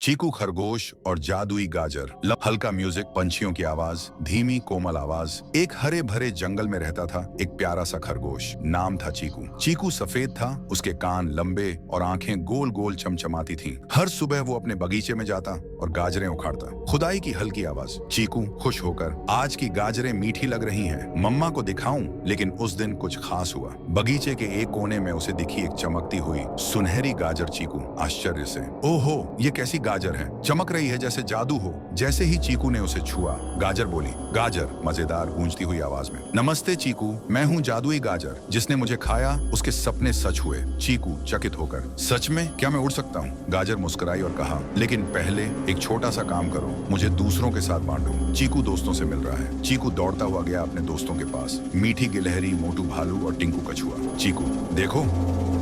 चीकू खरगोश और जादुई गाजर। हल्का म्यूजिक, पंछियों की आवाज, धीमी कोमल आवाज। एक हरे भरे जंगल में रहता था एक प्यारा सा खरगोश। नाम था चीकू। चीकू सफेद था, उसके कान लंबे और आंखें गोल गोल चमचमाती थीं। हर सुबह वो अपने बगीचे में जाता और गाजरें उखाड़ता। खुदाई की हल्की आवाज। चीकू खुश होकर, आज की गाजरें मीठी लग रही हैं, मम्मा को दिखाऊं। लेकिन उस दिन कुछ खास हुआ। बगीचे के एक कोने में उसे दिखी एक चमकती हुई सुनहरी गाजर। चीकू आश्चर्य से, ओहो, ये कैसी गाजर है, चमक रही है जैसे जादू हो। जैसे ही चीकू ने उसे छुआ, गाजर बोली। गाजर मजेदार गूंजती हुई आवाज में, नमस्ते चीकू, मैं हूँ जादुई गाजर, जिसने मुझे खाया उसके सपने सच हुए। चीकू चकित होकर, सच में? क्या मैं उड़ सकता हूँ? गाजर मुस्कुराई और कहा, लेकिन पहले एक छोटा सा काम करो, मुझे दूसरों के साथ बांटो। चीकू दोस्तों से मिल रहा है। चीकू दौड़ता हुआ गया अपने दोस्तों के पास। मीठी गिलहरी, मोटू भालू और टिंकू कछुआ। चीकू, देखो,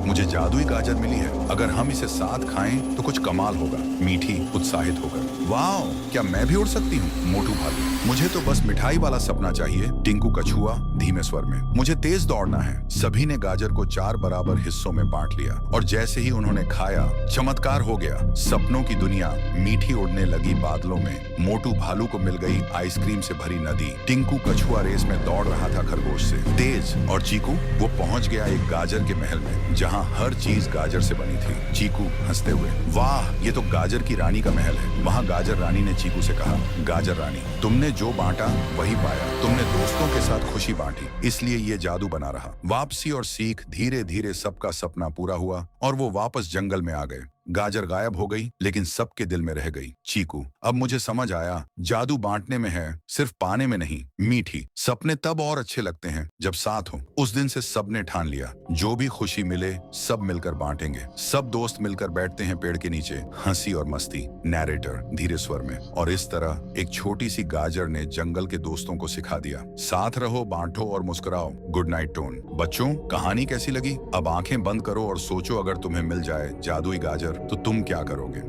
मुझे जादुई गाजर मिली है, अगर हम इसे साथ खाएं तो कुछ कमाल होगा। मीठी उत्साहित होकर, वाह, क्या मैं भी उड़ सकती हूँ? मोटू भालू, मुझे तो बस मिठाई वाला सपना चाहिए। टिंकू कछुआ धीमे स्वर में, मुझे तेज दौड़ना है। सभी ने गाजर को 4 बराबर हिस्सों में बांट लिया और जैसे ही उन्होंने खाया, चमत्कार हो गया। सपनों की दुनिया मीठी उड़ने लगी बादलों में। मोटू भालू को मिल गई आइसक्रीम से भरी नदी। टिंकू कछुआ रेस में दौड़ रहा था खरगोश से तेज, और चीकू वो पहुंच गया एक गाजर के महल में, जहां हर चीज गाजर से बनी थी। चीकू हंसते हुए, वाह, ये तो गाजर की रानी का महल है। वहां गाजर रानी ने चीकू से कहा, गाजर रानी, तुमने जो बांटा वही पाया। तुमने दोस्तों के साथ खुशी बांटी, इसलिए ये जादू बना रहा। वापसी और सीख, धीरे धीरे सबका सपना पूरा हुआ और वो वापस जंगल में आ गए। गाजर गायब हो गई, लेकिन सबके दिल में रह गई। चीकू, अब मुझे समझ आया, जादू बांटने में है, सिर्फ पाने में नहीं। मीठी सपने तब और अच्छे लगते हैं जब साथ हो। उस दिन से सबने ठान लिया, जो भी खुशी मिले सब मिलकर बांटेंगे। सब दोस्त मिलकर बैठते हैं पेड़ के नीचे, हंसी और मस्ती। नैरेटर धीरे स्वर में, और इस तरह एक छोटी सी गाजर ने जंगल के दोस्तों को सिखा दिया, साथ रहो, बांटो और मुस्कुराओ। Good night tone. बच्चों, कहानी कैसी लगी? अब आंखें बंद करो और सोचो, अगर तुम्हें मिल जाए जादुई गाजर तो तुम क्या करोगे?